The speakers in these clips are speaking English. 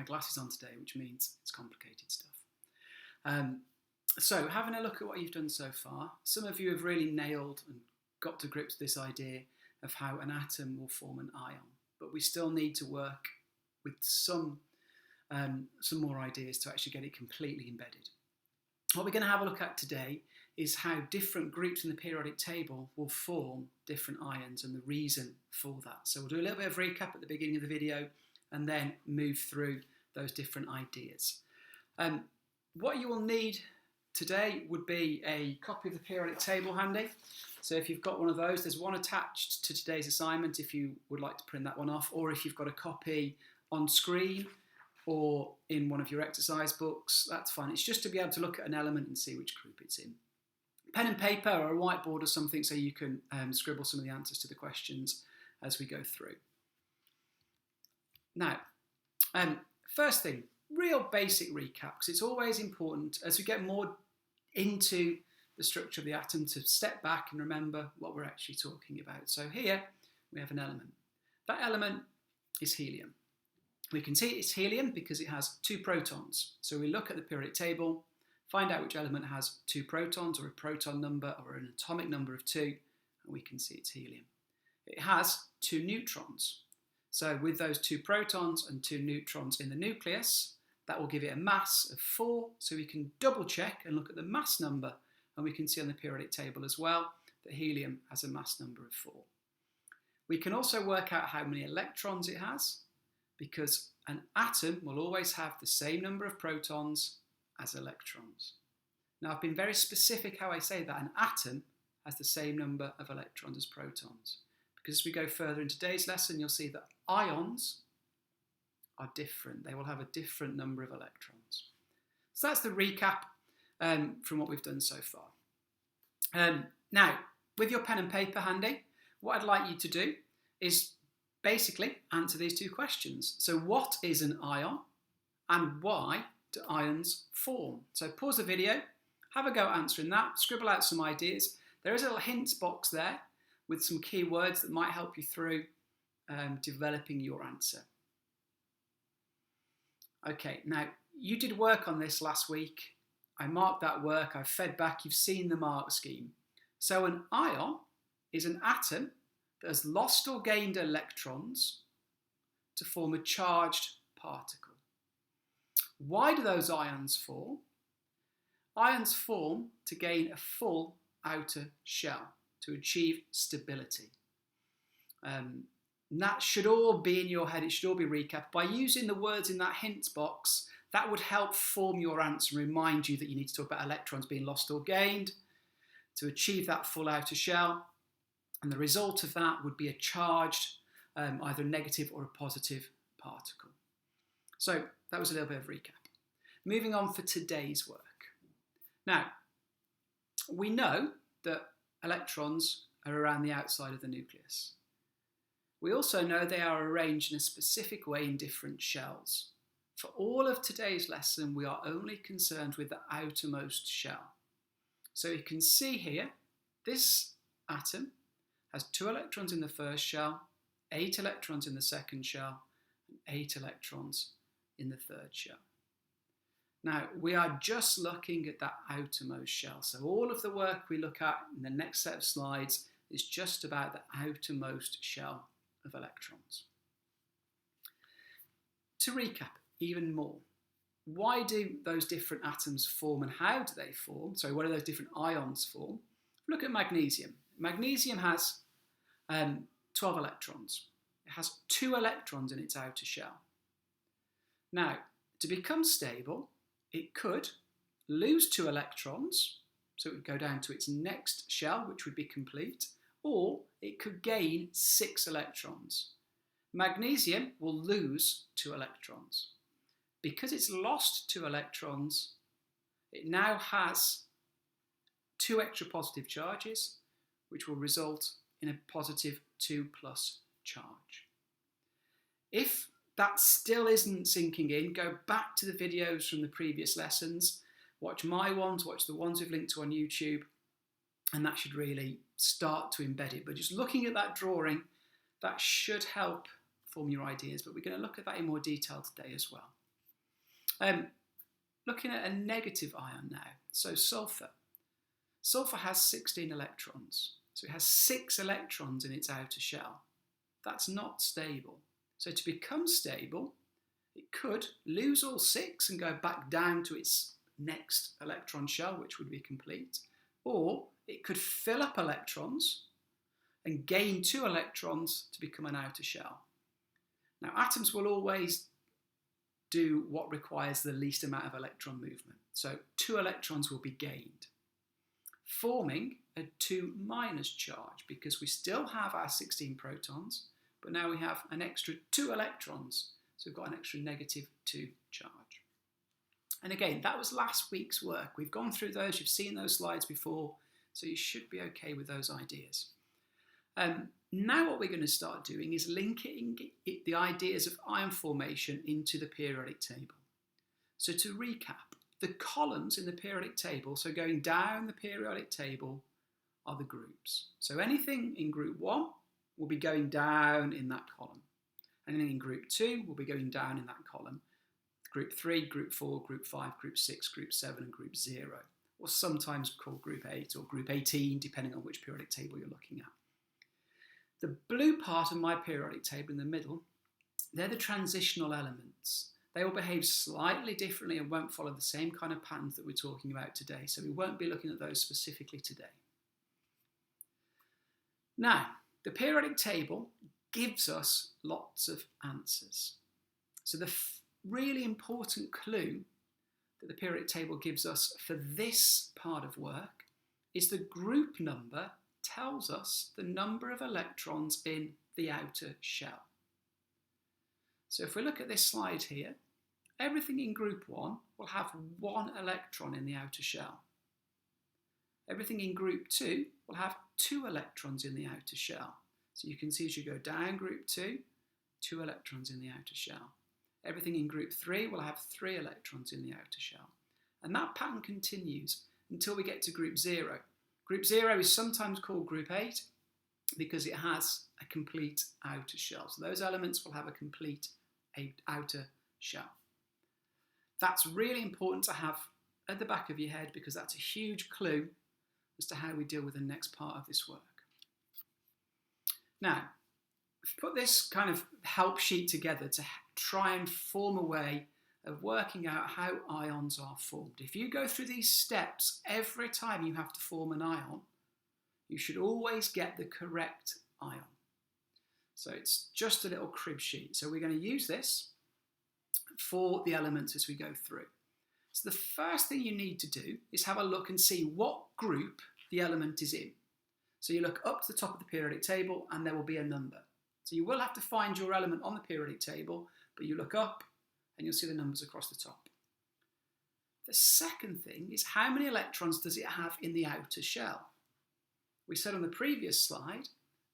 glasses on today, which means it's complicated stuff. So having a look at what you've done so far, some of you have really nailed and got to grips with this idea of how an atom will form an ion, but we still need to work with some more ideas to actually get it completely embedded. What we're going to have a look at today is how different groups in the periodic table will form different ions and the reason for that. So we'll do a little bit of recap at the beginning of the video and then move through those different ideas. What you will need today would be a copy of the periodic table handy. So if you've got one of those, there's one attached to today's assignment if you would like to print that one off, or if you've got a copy on screen or in one of your exercise books, that's fine. It's just to be able to look at an element and see which group it's in. Pen and paper or a whiteboard or something so you can scribble some of the answers to the questions as we go through. Now, first thing, real basic recap, because it's always important as we get more into the structure of the atom to step back and remember what we're actually talking about. So here we have an element. That element is helium. We can see it's helium because it has 2 protons. So we look at the periodic table, find out which element has 2 protons or a proton number or an atomic number of 2, and we can see it's helium. It has 2 neutrons. So with those 2 protons and 2 neutrons in the nucleus, that will give it a mass of 4. So we can double check and look at the mass number, and we can see on the periodic table as well that helium has a mass number of 4. We can also work out how many electrons it has, because an atom will always have the same number of protons as electrons. Now, I've been very specific how I say that. An atom has the same number of electrons as protons, because as we go further in today's lesson, you'll see that ions are different. They will have a different number of electrons. So that's the recap from what we've done so far. Now, with your pen and paper handy, what I'd like you to do is basically answer these 2 questions. So what is an ion and why do ions form? So pause the video, have a go at answering that, scribble out some ideas. There is a little hints box there with some key words that might help you through developing your answer. Okay, now you did work on this last week. I marked that work, I've fed back, you've seen the mark scheme. So an ion is an atom that has lost or gained electrons to form a charged particle. Why do those ions form? Ions form to gain a full outer shell, to achieve stability. And that should all be in your head, it should all be recapped. By using the words in that hints box, that would help form your answer and remind you that you need to talk about electrons being lost or gained to achieve that full outer shell. And the result of that would be a charged, either a negative or a positive particle. So that was a little bit of recap. Moving on for today's work. Now, we know that electrons are around the outside of the nucleus. We also know they are arranged in a specific way in different shells. For all of today's lesson, we are only concerned with the outermost shell. So you can see here, this atom has 2 electrons in the first shell, 8 electrons in the second shell, and 8 electrons in the third shell. Now, we are just looking at that outermost shell. So all of the work we look at in the next set of slides is just about the outermost shell of electrons. To recap even more, why do those different atoms form and how do they form? So what do those different ions form? Look at magnesium. Magnesium has 12 electrons. It has 2 electrons in its outer shell. Now, to become stable, it could lose 2 electrons, so it would go down to its next shell, which would be complete, or it could gain 6 electrons. Magnesium will lose 2 electrons. Because it's lost 2 electrons, it now has 2 extra positive charges, which will result in a positive 2+ charge. If that still isn't sinking in, go back to the videos from the previous lessons, watch my ones, watch the ones we've linked to on YouTube, and that should really start to embed it. But just looking at that drawing, that should help form your ideas, but we're going to look at that in more detail today as well. Looking at a negative ion now, so sulfur. Sulfur has 16 electrons, so it has 6 electrons in its outer shell. That's not stable. So to become stable, it could lose all 6 and go back down to its next electron shell, which would be complete, or it could fill up electrons and gain 2 electrons to become an outer shell. Now, atoms will always do what requires the least amount of electron movement. So 2 electrons will be gained, forming a 2- charge, because we still have our 16 protons, but now we have an extra 2 electrons. So we've got an extra -2 charge. And again, that was last week's work. We've gone through those, you've seen those slides before, so you should be okay with those ideas. Now what we're going to start doing is linking the ideas of ion formation into the periodic table. So to recap, the columns in the periodic table, so going down the periodic table, are the groups. So anything in group 1 will be going down in that column. Anything in group 2 will be going down in that column. Group 3, group 4, group 5, group 6, group 7 and group 0, or sometimes called group 8 or group 18, depending on which periodic table you're looking at. The blue part of my periodic table in the middle, they're the transitional elements. They will behave slightly differently and won't follow the same kind of patterns that we're talking about today, so we won't be looking at those specifically today. Now, the periodic table gives us lots of answers. So the really important clue that the periodic table gives us for this part of work is the group number tells us the number of electrons in the outer shell. So if we look at this slide here, everything in group 1 will have 1 electron in the outer shell. Everything in group 2 will have 2 electrons in the outer shell. So you can see as you go down group 2, 2 electrons in the outer shell. Everything in group 3 will have 3 electrons in the outer shell. And that pattern continues until we get to group 0. Group 0 is sometimes called group 8 because it has a complete outer shell. So those elements will have a complete outer shell. That's really important to have at the back of your head because that's a huge clue as to how we deal with the next part of this work. Now, I've put this kind of help sheet together to try and form a way of working out how ions are formed. If you go through these steps every time you have to form an ion, you should always get the correct ion. So it's just a little crib sheet. So we're going to use this for the elements as we go through. So the first thing you need to do is have a look and see what group the element is in. So you look up to the top of the periodic table and there will be a number. So you will have to find your element on the periodic table, but you look up and you'll see the numbers across the top. The second thing is how many electrons does it have in the outer shell? We said on the previous slide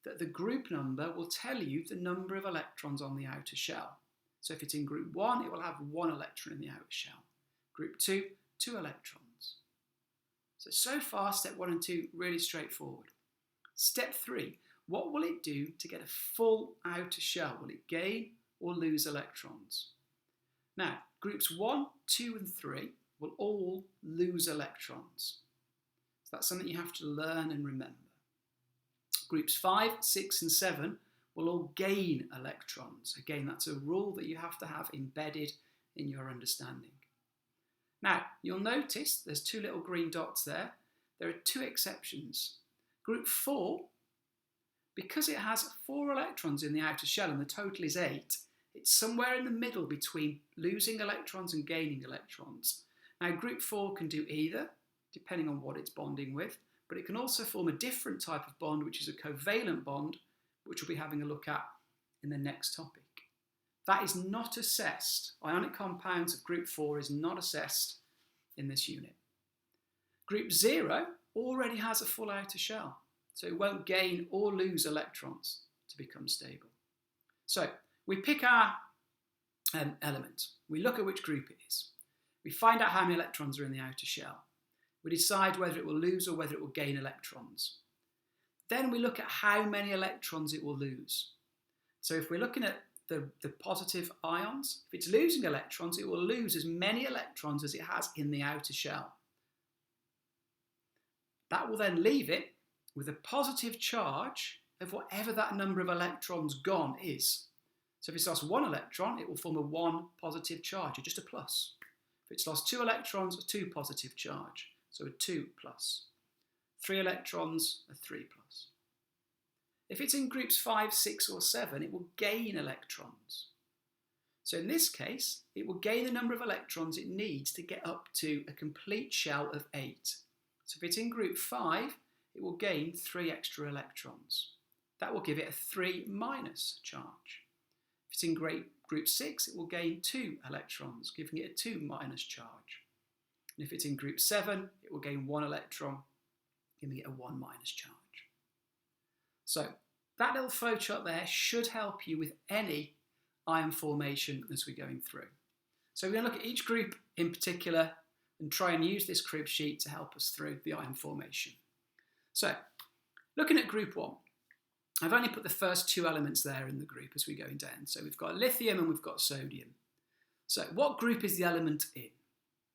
that the group number will tell you the number of electrons on the outer shell. So if it's in group 1, it will have 1 electron in the outer shell. Group 2, 2 electrons. So far, step 1 and 2, really straightforward. Step 3, what will it do to get a full outer shell? Will it gain or lose electrons? Now, groups 1, 2 and 3 will all lose electrons. So that's something you have to learn and remember. Groups 5, 6 and 7 will all gain electrons. Again, that's a rule that you have to have embedded in your understanding. Now, you'll notice there's 2 little green dots there. There are 2 exceptions. Group 4, because it has 4 electrons in the outer shell and the total is 8, it's somewhere in the middle between losing electrons and gaining electrons. Now, group 4 can do either, depending on what it's bonding with, but it can also form a different type of bond, which is a covalent bond, which we'll be having a look at in the next topic. That is not assessed. Ionic compounds of group 4 is not assessed in this unit. Group 0 already has a full outer shell, so it won't gain or lose electrons to become stable. So we pick our element. We look at which group it is. We find out how many electrons are in the outer shell. We decide whether it will lose or whether it will gain electrons. Then we look at how many electrons it will lose. So if we're looking at the positive ions. If it's losing electrons, it will lose as many electrons as it has in the outer shell. That will then leave it with a positive charge of whatever that number of electrons gone is. So if it's lost 1 electron, it will form a 1 positive charge, or just a plus. If it's lost 2 electrons, a 2 positive charge, so a 2 plus. 3 electrons, a 3 plus. If it's in groups 5, 6 or 7, it will gain electrons. So in this case, it will gain the number of electrons it needs to get up to a complete shell of 8. So if it's in group 5, it will gain 3 extra electrons. That will give it a 3 minus charge. If it's in group 6, it will gain 2 electrons, giving it a 2 minus charge. And if it's in group 7, it will gain 1 electron, giving it a 1 minus charge. So that little flowchart there should help you with any ion formation as we're going through. So we're going to look at each group in particular and try and use this crib sheet to help us through the ion formation. So, looking at group 1, I've only put the first 2 elements there in the group as we're going down. So we've got lithium and we've got sodium. So what group is the element in?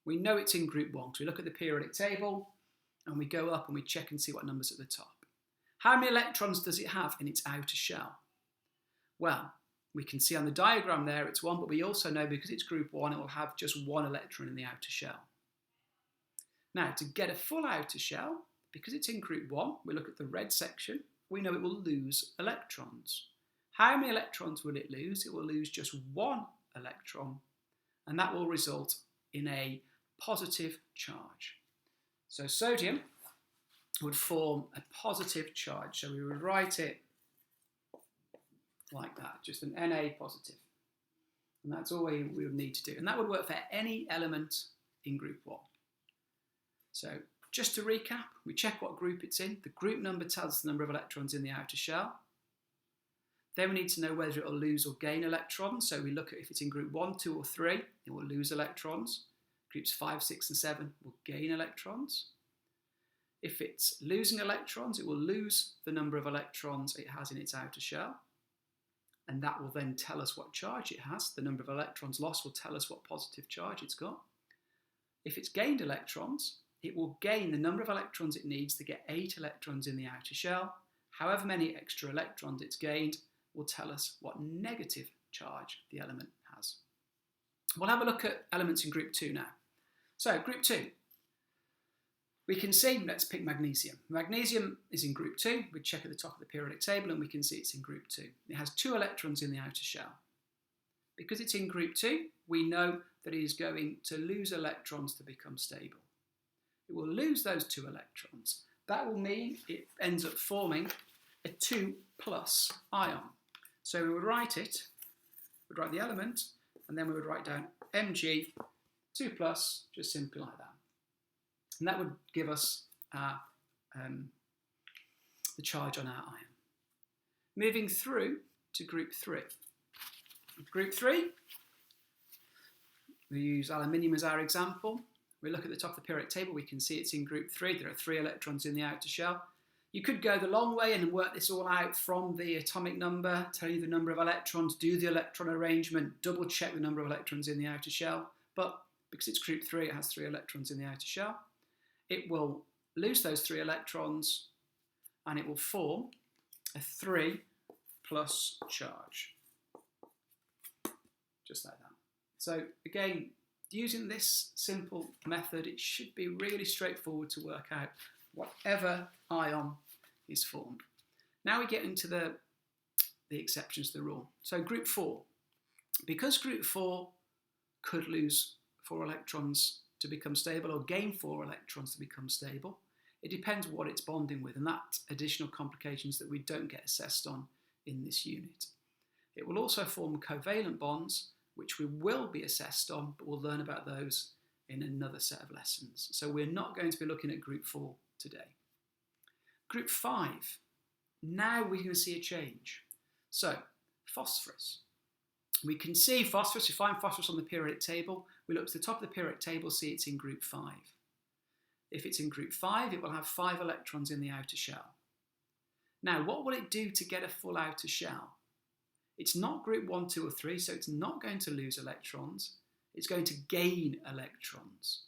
We know it's in group 1, so we look at the periodic table and we go up and we check and see what number's at the top. How many electrons does it have in its outer shell? Well, we can see on the diagram there it's 1, but we also know because it's group 1 it will have just 1 electron in the outer shell. Now, to get a full outer shell, because it's in group 1, we look at the red section, we know it will lose electrons. How many electrons will it lose? It will lose just 1 electron, and that will result in a positive charge. So sodium would form a positive charge, so we would write it like that, just an Na positive. And that's all we would need to do. And that would work for any element in group 1. So just to recap, we check what group it's in. The group number tells us the number of electrons in the outer shell. Then we need to know whether it will lose or gain electrons. So we look at if it's in group 1, 2 or 3, it will lose electrons. Groups 5, 6 and 7 will gain electrons. If it's losing electrons, it will lose the number of electrons it has in its outer shell. And that will then tell us what charge it has. The number of electrons lost will tell us what positive charge it's got. If it's gained electrons, it will gain the number of electrons it needs to get 8 electrons in the outer shell. However many extra electrons it's gained will tell us what negative charge the element has. We'll have a look at elements in group 2 now. So group 2, we can see, let's pick magnesium. Magnesium is in group 2. We check at the top of the periodic table and we can see it's in group 2. It has 2 electrons in the outer shell. Because it's in group 2, we know that it is going to lose electrons to become stable. It will lose those 2 electrons. That will mean it ends up forming a 2 plus ion. So we would write it, we'd write the element, and then we would write down Mg, 2 plus, just simply like that. And that would give us the charge on our ion. Moving through to group 3. Group 3, we use aluminium as our example. We look at the top of the periodic table, we can see it's in group 3. There are 3 electrons in the outer shell. You could go the long way and work this all out from the atomic number, tell you the number of electrons, do the electron arrangement, double check the number of electrons in the outer shell. But because it's group 3, it has 3 electrons in the outer shell. It will lose those 3 electrons and it will form a 3 plus charge. Just like that. So again, using this simple method, it should be really straightforward to work out whatever ion is formed. Now we get into the exceptions to the rule. So group 4. Because group 4 could lose 4 electrons to become stable or gain 4 electrons to become stable, it depends what it's bonding with, and that's additional complications that we don't get assessed on in this unit. It will also form covalent bonds, which we will be assessed on, but we'll learn about those in another set of lessons. So we're not going to be looking at group 4 today. Group 5, now we're going to see a change. So, phosphorus. We can see phosphorus, we find phosphorus on the periodic table. We look to the top of the periodic table, see it's in group 5. If it's in group 5, it will have 5 electrons in the outer shell. Now, what will it do to get a full outer shell? It's not group 1, 2 or 3, so it's not going to lose electrons. It's going to gain electrons.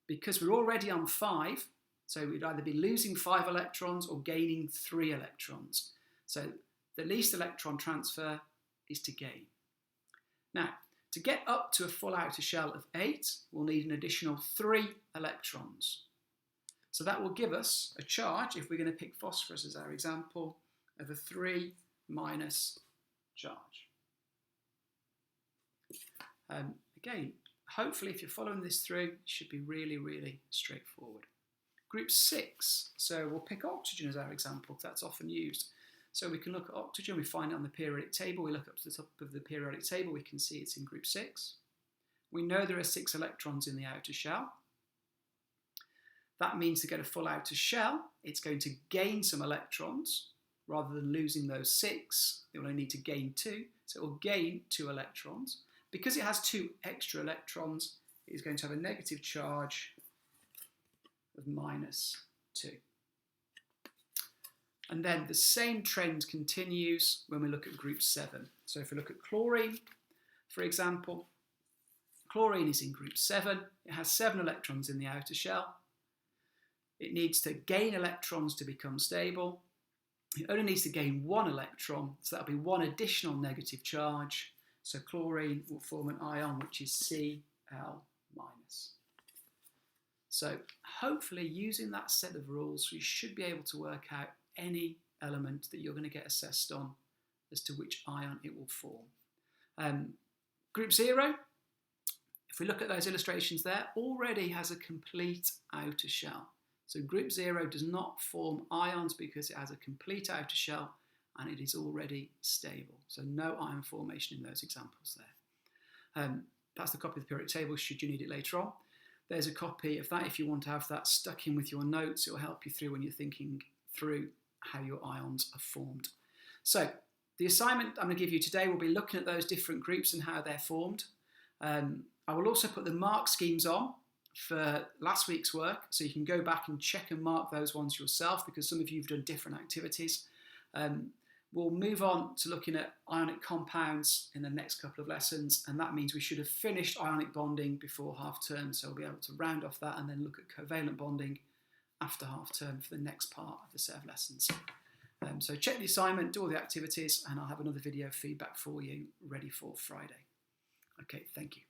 Because we're already on 5, so we'd either be losing 5 electrons or gaining 3 electrons. So the least electron transfer is to gain. Now, to get up to a full outer shell of 8, we'll need an additional 3 electrons. So that will give us a charge, if we're going to pick phosphorus as our example, of a 3- charge. Again, hopefully if you're following this through, it should be really, really straightforward. Group 6, so we'll pick oxygen as our example, because that's often used. So we can look at oxygen, we find it on the periodic table, we look up to the top of the periodic table, we can see it's in group 6. We know there are 6 electrons in the outer shell. That means to get a full outer shell, it's going to gain some electrons. Rather than losing those 6, it will only need to gain 2, so it will gain 2 electrons. Because it has 2 extra electrons, it is going to have a negative charge of -2. And then the same trend continues when we look at group 7. So if we look at chlorine, for example, chlorine is in group 7. It has 7 electrons in the outer shell. It needs to gain electrons to become stable. It only needs to gain 1 electron, so that'll be 1 additional negative charge. So chlorine will form an ion which is Cl-. So hopefully using that set of rules, you should be able to work out any element that you're going to get assessed on as to which ion it will form. Group 0, if we look at those illustrations there, already has a complete outer shell. So group 0 does not form ions because it has a complete outer shell and it is already stable. So no ion formation in those examples there. That's the copy of the periodic table should you need it later on. There's a copy of that if you want to have that stuck in with your notes. It will help you through when you're thinking through how your ions are formed. So the assignment I'm going to give you today will be looking at those different groups and how they're formed. I will also put the mark schemes on for last week's work, so you can go back and check and mark those ones yourself because some of you have done different activities. We'll move on to looking at ionic compounds in the next couple of lessons, and that means we should have finished ionic bonding before half term, so we'll be able to round off that and then look at covalent bonding after half term for the next part of the set of lessons. So check the assignment, do all the activities, and I'll have another video feedback for you ready for Friday. Okay, thank you.